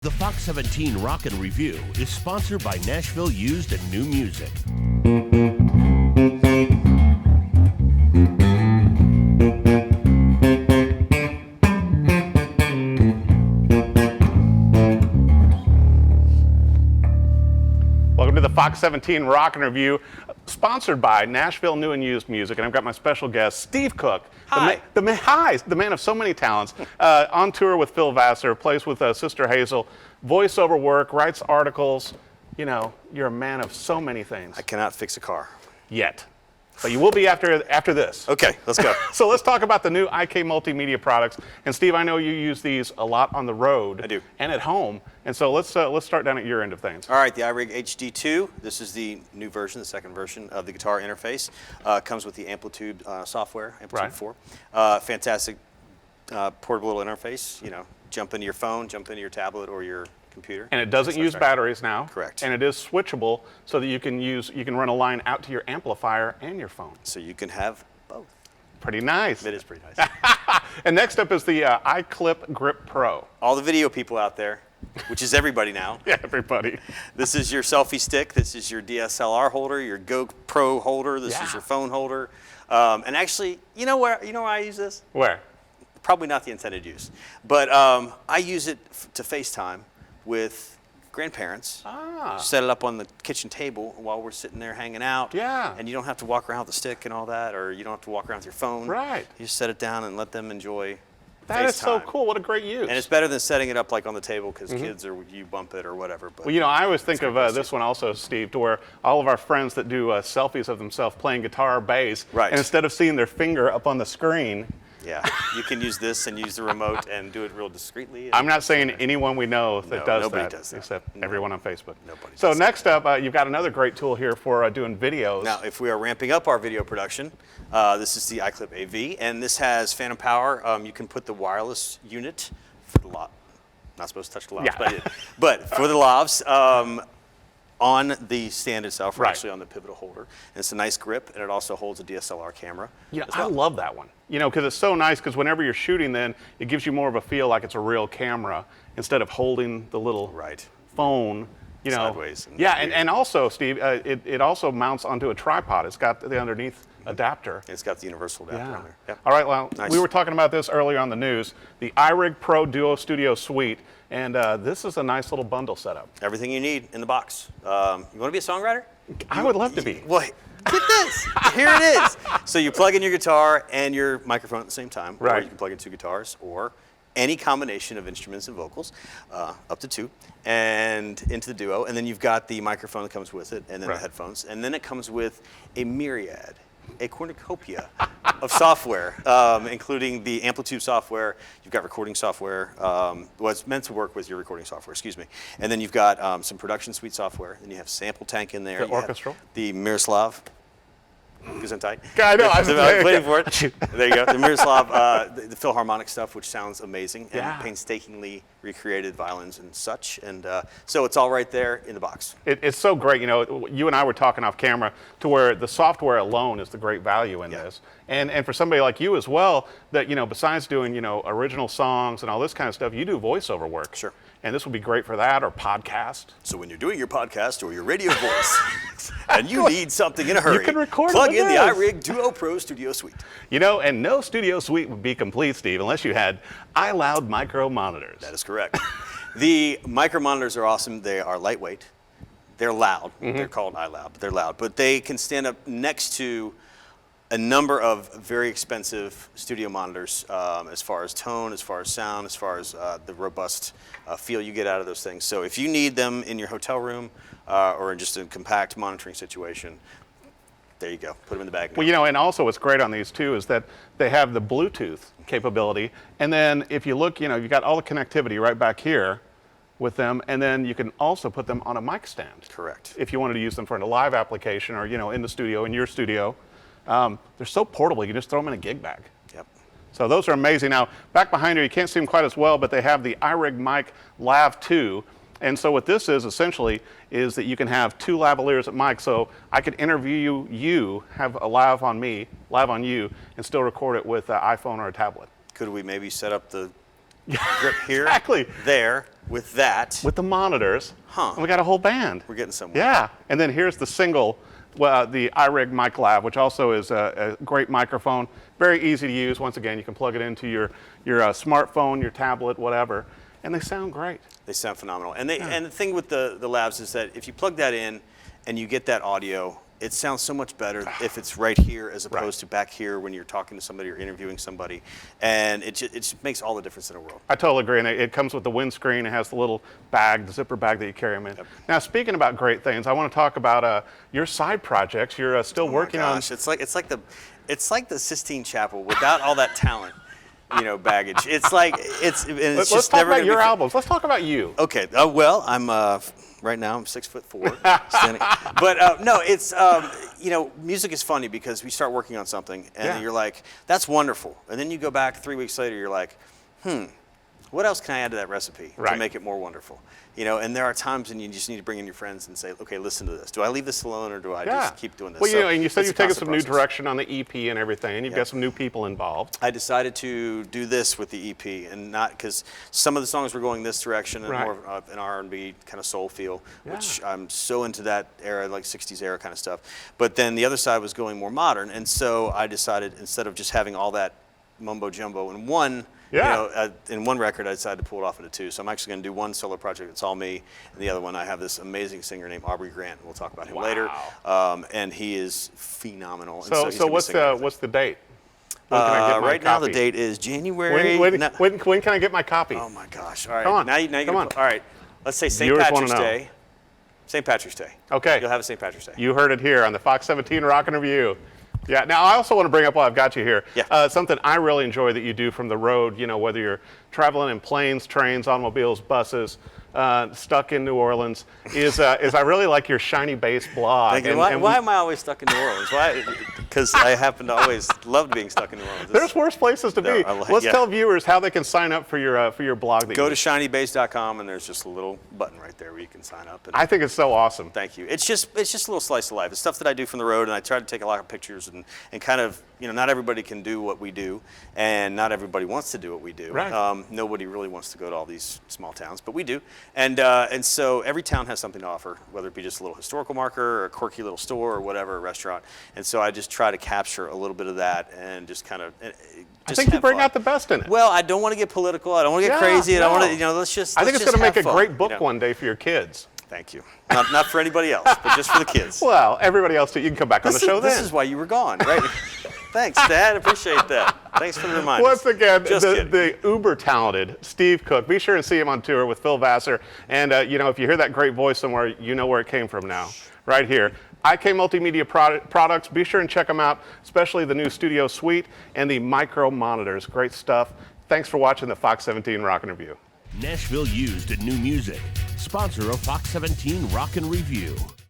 The Fox 17 Rockin' Review is sponsored by Nashville Used and New Music. Welcome to the Fox 17 Rockin' Review, sponsored by Nashville New and Used Music, and I've got my special guest, Steve Cook. Hi. The man of so many talents, on tour with Phil Vassar, plays with Sister Hazel, voiceover work, writes articles. You know, you're a man of so many things. I cannot fix a car. Yet. But you will be after this. Okay, let's go. So let's talk about the new IK Multimedia products. And Steve, I know you use these a lot on the road. I do. And at home. And so let's start down at your end of things. All right, the iRig HD2. This is the new version, the second version of the guitar interface. Comes with the Amplitude software, Amplitude 4. Fantastic portable little interface. You know, jump into your phone, jump into your tablet or your computer. And it doesn't use batteries now. Correct. And it is switchable so that you can run a line out to your amplifier and your phone. So you can have both. Pretty nice. It is pretty nice. And next up is the iClip Grip Pro. All the video people out there, which is everybody now. Yeah, everybody. This is your selfie stick. This is your DSLR holder, your GoPro holder. This is your phone holder. And actually, you know where I use this? Where? Probably not the intended use. But I use it to FaceTime with grandparents. Set it up on the kitchen table while we're sitting there hanging out. Yeah. And you don't have to walk around with the stick and all that, or you don't have to walk around with your phone. Right. You just set it down and let them enjoy That is so FaceTime. cool. What a great use. And it's better than setting it up like on the table because kids or you bump it or whatever. But well, you know, I always think of this one also, Steve, to where all of our friends that do selfies of themselves playing guitar or bass, Right. and instead of seeing their finger up on the screen, yeah, you can use this and use the remote and do it real discreetly. I'm not saying anyone we know that does nobody that, does that. except everyone on Facebook. Nobody So does that. next up, you've got another great tool here for doing videos. Now, if we are ramping up our video production, this is the iClip AV, and this has phantom power. You can put the wireless unit for the not supposed to touch the lavs, Yeah. but for the lavs on the stand itself, or Right. actually on the pivotal holder. And it's a nice grip, and it also holds a DSLR camera. Yeah, as well. I love that one. You know, because it's so nice. Because whenever you're shooting, then it gives you more of a feel like it's a real camera instead of holding the little Right. phone. You know, Sideways and yeah, weird. and also, Steve, it also mounts onto a tripod. It's got the underneath adapter. It's got the universal adapter on there. Yep. All right, well, Nice. we were talking about this earlier on the news, the iRig Pro Duo Studio Suite, and this is a nice little bundle setup. Everything you need in the box. You want to be a songwriter? I would love to be. Well, get this. Here it is. So you plug in your guitar and your microphone at the same time. Or Right. you can plug in two guitars or any combination of instruments and vocals, up to two, and into the Duo. And then you've got the microphone that comes with it, and then Right. the headphones. And then it comes with a myriad, a cornucopia of software, including the Amplitude software. You've got recording software. Well, it's meant to work with your recording software, excuse me. And then you've got some production suite software. Then you have Sample Tank in there. The You have orchestral? The Miroslav. Gesundheit. I know, I was waiting for it. There you go. The Miroslav, the Philharmonic stuff, which sounds amazing, and Yeah. painstakingly recreated violins and such. And so it's all right there in the box. It's so great. You know, you and I were talking off camera to where the software alone is the great value in Yeah. this. And for somebody like you as well, that, you know, besides doing, you know, original songs and all this kind of stuff, you do voiceover work. Sure. And this would be great for that, or podcast. So when you're doing your podcast or your radio voice, and you need something in a hurry, can record plug with in the this. iRig Duo Pro Studio Suite. You know, and no studio suite would be complete, Steve, unless you had iLoud micro monitors. That is correct. The micro monitors are awesome. They are lightweight. They're loud. They're called iLoud, but they're loud. But they can stand up next to a number of very expensive studio monitors, as far as tone, as far as sound, as far as the robust feel you get out of those things. So if you need them in your hotel room or in just a compact monitoring situation, there you go. Put them in the bag. Well, you know, and also what's great on these too is that they have the Bluetooth capability. And then if you look, you know, you've got all the connectivity right back here with them. And then you can also put them on a mic stand. Correct. If you wanted to use them for a live application or, you know, in the studio, in your studio. They're so portable, you can just throw them in a gig bag. Yep. So those are amazing. Now, back behind here, you can't see them quite as well, but they have the iRig Mic Lav 2. And so what this is essentially is that you can have two lavaliers at mic. So I could interview you, have a lav on me, lav on you, and still record it with an iPhone or a tablet. Could we maybe set up the grip here, Exactly. there, with that. with the monitors, Huh. and we got a whole band. We're getting somewhere. Yeah, and then here's the single, the iRig Mic Lav, which also is a great microphone. Very easy to use. Once again, you can plug it into your smartphone, your tablet, whatever, and they sound great. They sound phenomenal. And and the thing with the labs is that if you plug that in and you get that audio, it sounds so much better if it's right here as opposed to back here when you're talking to somebody or interviewing somebody. And it just makes all the difference in the world. I totally agree, and it comes with the windscreen. It has the little bag, the zipper bag that you carry them in. Yep. Now, speaking about great things, I want to talk about your side projects. You're still working on. It's like the Sistine Chapel without all that talent. Baggage. It's like it's Let's just talk never about gonna your be albums. Let's talk about you. Okay. Well, I'm right now I'm 6'4", standing. But no, it's music is funny because we start working on something and you're like, that's wonderful, and then you go back 3 weeks later, you're like, what else can I add to that recipe to make it more wonderful? And there are times when you just need to bring in your friends and say, okay, listen to this. Do I leave this alone or do I just keep doing this? Well, and you said it's you've a taken constant some new process. direction on the EP and everything, and you've got some new people involved. I decided to do this with the EP, and not because some of the songs were going this direction and more of an R&B kind of soul feel, which I'm so into that era, like 60s era kind of stuff. But then the other side was going more modern, and so I decided instead of just having all that mumbo jumbo in one. In one record, I decided to pull it off into two. So I'm actually going to do one solo project that's all me, and the other one I have this amazing singer named Aubrey Grant. We'll talk about him later, and he is phenomenal. So what's the date? When can I get my right now, copy? the date is January. When can I get my copy? Oh my gosh! All right, Come on. now you Come on. all right. Let's say St. Viewers Patrick's wanna know. Day. St. Patrick's Day. Okay. You'll have a St. Patrick's Day. You heard it here on the Fox 17 Rockin' Review. Yeah. Now, I also want to bring up while I've got you here, something I really enjoy that you do from the road, whether you're traveling in planes, trains, automobiles, buses, stuck in New Orleans, is I really like your Shiny Bass blog. Why am I always stuck in New Orleans? Why? Because I happen to always love being stuck in New Orleans. There's worse places to be. Let's tell viewers how they can sign up for your blog. Go to shinybass.com, and there's just a little button right there where you can sign up. And I think it's so awesome. Thank you. It's just a little slice of life. It's stuff that I do from the road, and I try to take a lot of pictures and kind of, not everybody can do what we do, and not everybody wants to do what we do. Right. Nobody really wants to go to all these small towns, but we do. And so every town has something to offer, whether it be just a little historical marker or a quirky little store or whatever, a restaurant. And so I just try to capture a little bit of that and just kind of I think you bring out the best in it. Well, I don't want to get political. I don't want to get crazy. I don't want to, let's just. I think it's going to make a great book one one day for your kids. Thank you. Not for anybody else, but just for the kids. Well, everybody else too. You can come back on the show then. This is why you were gone, right? Thanks, Dad. Appreciate that. Thanks for the reminder. Once again, the uber talented Steve Cook. Be sure and see him on tour with Phil Vassar. And if you hear that great voice somewhere, you know where it came from now, right here. IK Multimedia Products. Be sure and check them out, especially the new Studio Suite and the micro monitors. Great stuff. Thanks for watching the Fox 17 Rockin' Review. Nashville Used and New Music, sponsor of Fox 17 Rockin' Review.